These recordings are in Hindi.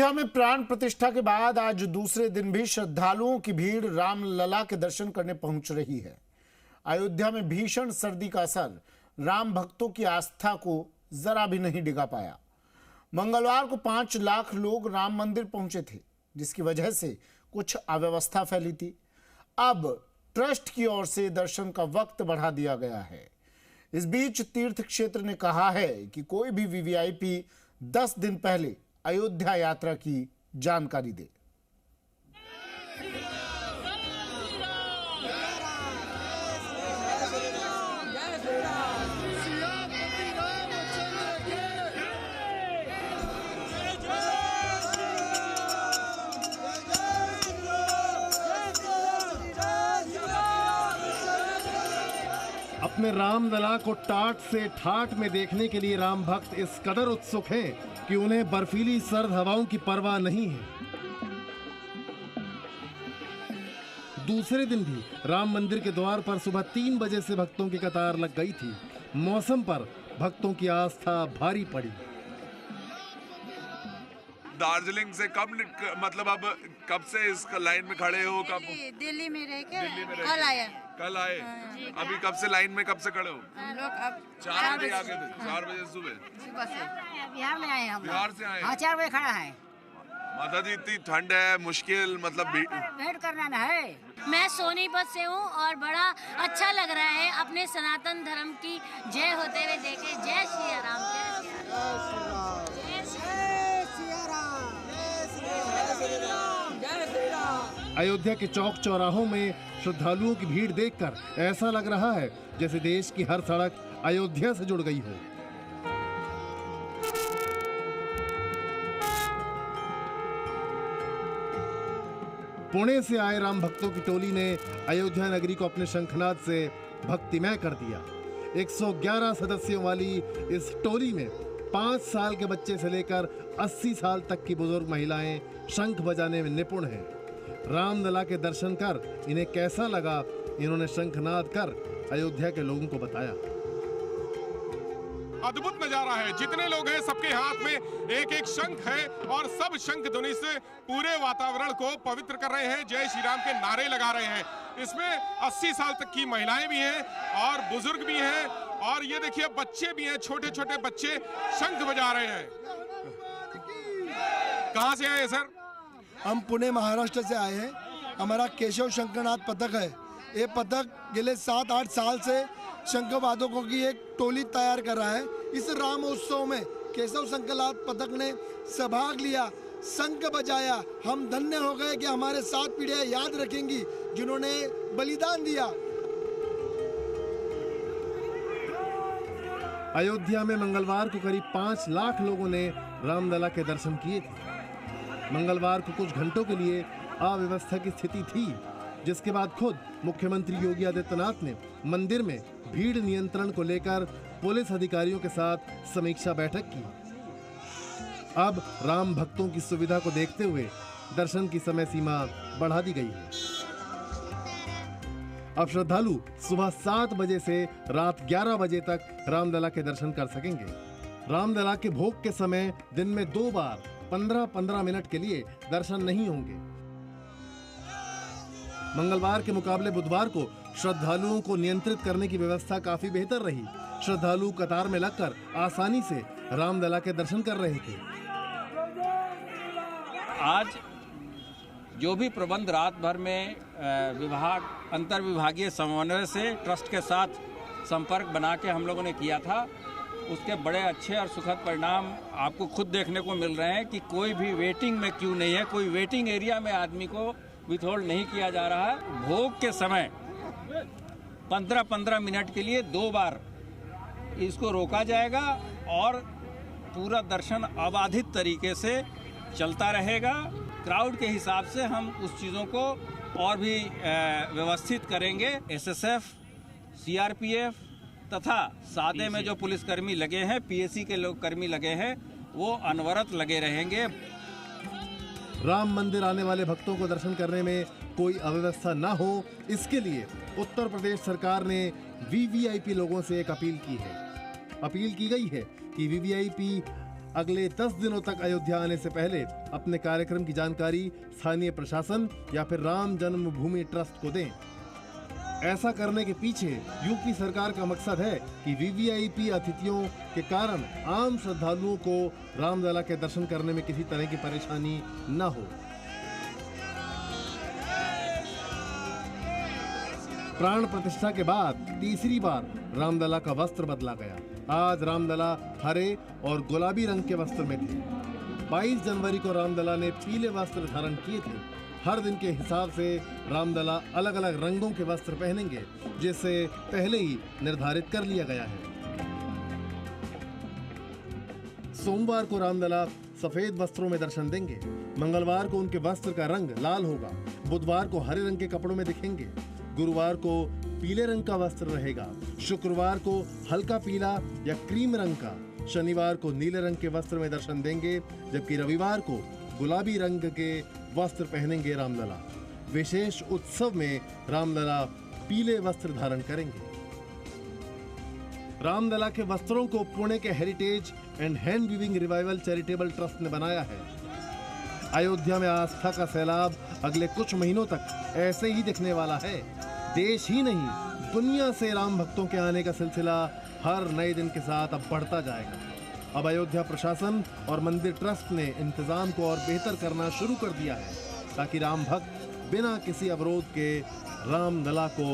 अयोध्या में प्राण प्रतिष्ठा के बाद आज दूसरे दिन भी श्रद्धालुओं की भीड़ रामलला के दर्शन करने पहुंच रही है। अयोध्या में भीषण सर्दी का असर राम भक्तों की आस्था को जरा भी नहीं डिगा पाया। मंगलवार को 5 लाख लोग राम मंदिर पहुंचे थे, जिसकी वजह से कुछ अव्यवस्था फैली थी। अब ट्रस्ट की ओर से दर्शन का वक्त बढ़ा दिया गया है। इस बीच तीर्थ क्षेत्र ने कहा है कि कोई भी वीवीआईपी 10 दिन पहले अयोध्या यात्रा की जानकारी दे। अपने रामलला को टाट से ठाट में देखने के लिए राम भक्त इस कदर उत्सुक हैं कि उन्हें बर्फीली सर्द हवाओं की परवाह नहीं है। दूसरे दिन भी राम मंदिर के द्वार पर सुबह 3 बजे से भक्तों की कतार लग गई थी। मौसम पर भक्तों की आस्था भारी पड़ी। दार्जिलिंग से अब कब से इस लाइन में खड़े हो? कब दिल्ली में रह के कल आए। अभी कब से लाइन में, कब से खड़े हो? हम लोग अब 4 बजे आ गए थे। 4 बजे सुबह से बिहार में आए हम। बिहार से आए? हाँ, 4 बजे खड़ा है। माता जी, इतनी ठंड है, मुश्किल भेंट करना ना है। मैं सोनीपत से हूँ और बड़ा अच्छा लग रहा है अपने सनातन धर्म की जय होते हुए देखे। जय श्री राम, जय श्री राम, जय श्री राम। अयोध्या के चौक चौराहों में श्रद्धालुओं की भीड़ देखकर ऐसा लग रहा है जैसे देश की हर सड़क अयोध्या से जुड़ गई हो। पुणे से आए राम भक्तों की टोली ने अयोध्या नगरी को अपने शंखनाद से भक्तिमय कर दिया। 111 सदस्यों वाली इस टोली में 5 साल के बच्चे से लेकर 80 साल तक की बुजुर्ग महिलाएं शंख बजाने में निपुण हैं। रामलला के दर्शन कर इन्हें कैसा लगा, इन्होंने शंखनाद कर अयोध्या के लोगों को बताया। अद्भुत नजारा है। जितने लोग हैं सबके हाथ में एक एक शंख है और सब शंख ध्वनि से पूरे वातावरण को पवित्र कर रहे हैं। जय श्री राम के नारे लगा रहे हैं। इसमें 80 साल तक की महिलाएं भी हैं और बुजुर्ग भी हैं और ये देखिए बच्चे भी हैं, छोटे छोटे बच्चे शंख बजा रहे हैं। कहाँ से आए सर? हम पुणे महाराष्ट्र से आए हैं। हमारा केशव शंखनाद पथक है। ये पथक गेले 7-8 साल से शंख वादकों की एक टोली तैयार कर रहा है। इस राम उत्सव में केशव शंखनाद पथक ने सहभाग लिया, शंख बजाया। हम धन्य हो गए कि हमारे 7 पीढ़ियां याद रखेंगी जिन्होंने बलिदान दिया। अयोध्या में मंगलवार को करीब 5 लाख लोगों ने रामलला के दर्शन किए थे। मंगलवार को कुछ घंटों के लिए अव्यवस्था की स्थिति थी, जिसके बाद खुद मुख्यमंत्री योगी आदित्यनाथ ने मंदिर में भीड़ नियंत्रण को लेकर पुलिस अधिकारियों के साथ समीक्षा बैठक की। अब राम भक्तों की सुविधा को देखते हुए दर्शन की समय सीमा बढ़ा दी गई है। अब श्रद्धालु सुबह 7 बजे से रात 11 बजे तक रामलला के दर्शन कर सकेंगे। रामलला के भोग के समय दिन में 2 बार 15-15 मिनट के लिए दर्शन नहीं होंगे। मंगलवार के मुकाबले बुधवार को श्रद्धालुओं को नियंत्रित करने की व्यवस्था काफी बेहतर रही। श्रद्धालु कतार में लगकर आसानी से रामलला के दर्शन कर रहे थे। आज जो भी प्रबंध रात भर में विभाग अंतर विभागीय समन्वय से ट्रस्ट के साथ संपर्क बना के हम लोगों ने किया था, उसके बड़े अच्छे और सुखद परिणाम आपको खुद देखने को मिल रहे हैं कि कोई भी वेटिंग में क्यों नहीं है, कोई वेटिंग एरिया में आदमी को विथहोल्ड नहीं किया जा रहा है। भोग के समय 15-15 मिनट के लिए 2 बार इसको रोका जाएगा और पूरा दर्शन अबाधित तरीके से चलता रहेगा। क्राउड के हिसाब से हम उस चीज़ों को और भी व्यवस्थित करेंगे। एसएसएफ, सीआरपीएफ तथा सादे में जो पुलिसकर्मी लगे हैं, पीएसी के लोग कर्मी लगे हैं, वो अनवरत लगे रहेंगे। राम मंदिर आने वाले भक्तों को दर्शन करने में कोई अव्यवस्था न हो, इसके लिए उत्तर प्रदेश सरकार ने वीवीआईपी लोगों से एक अपील की है। अपील की गई है कि वीवीआईपी अगले 10 दिनों तक अयोध्या आने से पहले अपने कार्यक्रम की जानकारी स्थानीय प्रशासन या फिर राम जन्मभूमि ट्रस्ट को दें। ऐसा करने के पीछे यूपी सरकार का मकसद है कि वीवीआईपी अतिथियों के कारण आम श्रद्धालुओं को रामलला के दर्शन करने में किसी तरह की परेशानी न हो। प्राण प्रतिष्ठा के बाद तीसरी बार रामलला का वस्त्र बदला गया। आज रामलला हरे और गुलाबी रंग के वस्त्र में थे। 22 जनवरी को रामलला ने पीले वस्त्र धारण किए थे। हर दिन के हिसाब से रामलला अलग अलग रंगों के वस्त्र पहनेंगे, जिसे पहले ही निर्धारित कर लिया गया है। सोमवार को रामलला सफेद वस्त्रों में दर्शन देंगे। मंगलवार को उनके वस्त्र का रंग लाल होगा। बुधवार को हरे रंग के कपड़ों में दिखेंगे। गुरुवार को पीले रंग का वस्त्र रहेगा। शुक्रवार को हल्का पीला या क्रीम रंग का। शनिवार को नीले रंग के वस्त्र में दर्शन देंगे, जबकि रविवार को गुलाबी रंग के वस्त्र पहनेंगे रामलला। विशेष उत्सव में रामलला पीले वस्त्र धारण करेंगे। रामलला के वस्त्रों को पुणे के heritage and hand weaving revival charitable trust ने बनाया है। अयोध्या में आस्था का सैलाब अगले कुछ महीनों तक ऐसे ही दिखने वाला है। देश ही नहीं, दुनिया से राम भक्तों के आने का सिलसिला हर नए दिन के साथ अब बढ़ता जाएगा। अब अयोध्या प्रशासन और मंदिर ट्रस्ट ने इंतजाम को और बेहतर करना शुरू कर दिया है, ताकि राम भक्त बिना किसी अवरोध के रामलला को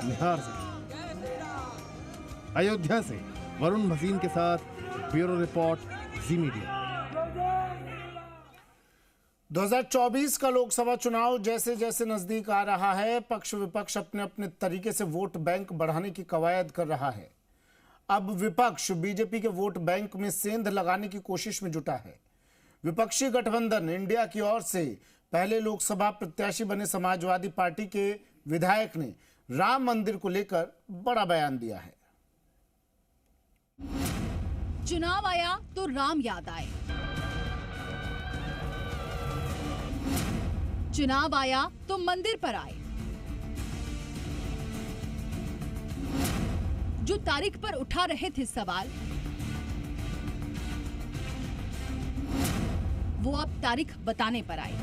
निहार सके। अयोध्या से वरुण भसीन के साथ ब्यूरो रिपोर्ट, जी मीडिया। 2024 का लोकसभा चुनाव जैसे जैसे नजदीक आ रहा है, पक्ष विपक्ष अपने अपने तरीके से वोट बैंक बढ़ाने की कवायद कर रहा है। अब विपक्ष बीजेपी के वोट बैंक में सेंध लगाने की कोशिश में जुटा है। विपक्षी गठबंधन इंडिया की ओर से पहले लोकसभा प्रत्याशी बने समाजवादी पार्टी के विधायक ने राम मंदिर को लेकर बड़ा बयान दिया है। चुनाव आया तो राम याद आए, चुनाव आया तो मंदिर पर आए। जो तारीख पर उठा रहे थे सवाल, वो अब तारीख बताने पर आए।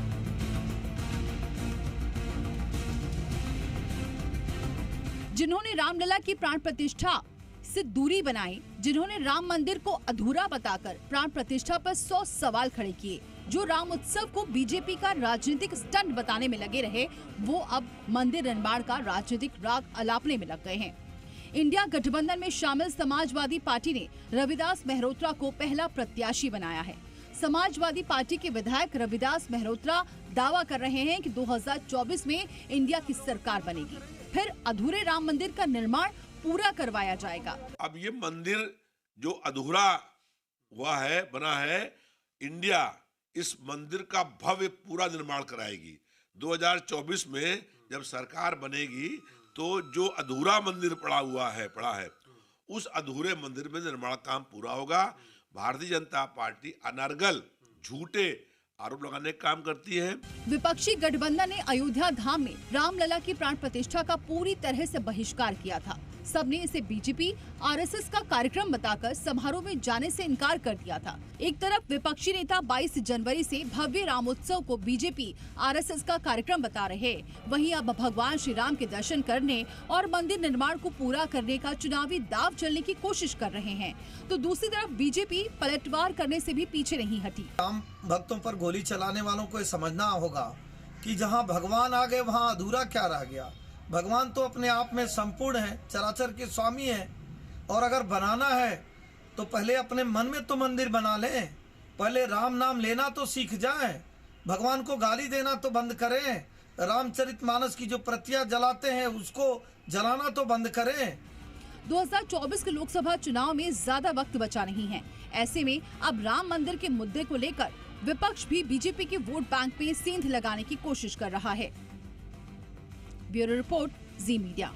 जिन्होंने रामलला की प्राण प्रतिष्ठा से दूरी बनाई, जिन्होंने राम मंदिर को अधूरा बताकर प्राण प्रतिष्ठा पर 100 सवाल खड़े किए, जो राम उत्सव को बीजेपी का राजनीतिक स्टंट बताने में लगे रहे, वो अब मंदिर निर्माण का राजनीतिक राग अलापने में लग गए हैं। इंडिया गठबंधन में शामिल समाजवादी पार्टी ने रविदास मेहरोत्रा को पहला प्रत्याशी बनाया है। समाजवादी पार्टी के विधायक रविदास मेहरोत्रा दावा कर रहे हैं कि 2024 में इंडिया की सरकार बनेगी, फिर अधूरे राम मंदिर का निर्माण पूरा करवाया जाएगा। अब ये मंदिर जो अधूरा हुआ है, बना है, इंडिया इस मंदिर का भव्य पूरा निर्माण कराएगी। 2024 में जब सरकार बनेगी तो जो अधूरा मंदिर पड़ा है उस अधूरे मंदिर में निर्माण काम पूरा होगा। भारतीय जनता पार्टी अनर्गल झूठे आरोप लगाने का काम करती है। विपक्षी गठबंधन ने अयोध्या धाम में रामलला की प्राण प्रतिष्ठा का पूरी तरह से बहिष्कार किया था। सबने इसे बीजेपी आरएसएस का कार्यक्रम बताकर समारोह में जाने से इनकार कर दिया था। एक तरफ विपक्षी नेता 22 जनवरी से भव्य रामोत्सव को बीजेपी आरएसएस का कार्यक्रम बता रहे, वहीं अब भगवान श्री राम के दर्शन करने और मंदिर निर्माण को पूरा करने का चुनावी दाव चलने की कोशिश कर रहे हैं, तो दूसरी तरफ बीजेपी पलटवार करने से भी पीछे नहीं हटी। राम भक्तों पर गोली चलाने वालों को समझना होगा कि जहाँ भगवान आ गए वहाँ अधूरा क्या रह गया। भगवान तो अपने आप में संपूर्ण है, चराचर के स्वामी है, और अगर बनाना है तो पहले अपने मन में तो मंदिर बना लें, पहले राम नाम लेना तो सीख जाएं, भगवान को गाली देना तो बंद करें, रामचरितमानस की जो प्रतियां जलाते हैं उसको जलाना तो बंद करें। 2024 के लोकसभा चुनाव में ज्यादा वक्त बचा नहीं है। ऐसे में अब राम मंदिर के मुद्दे को लेकर विपक्ष भी बीजेपी के वोट बैंक में सेंध लगाने की कोशिश कर रहा है। ब्यूरो रिपोर्ट, जी मीडिया।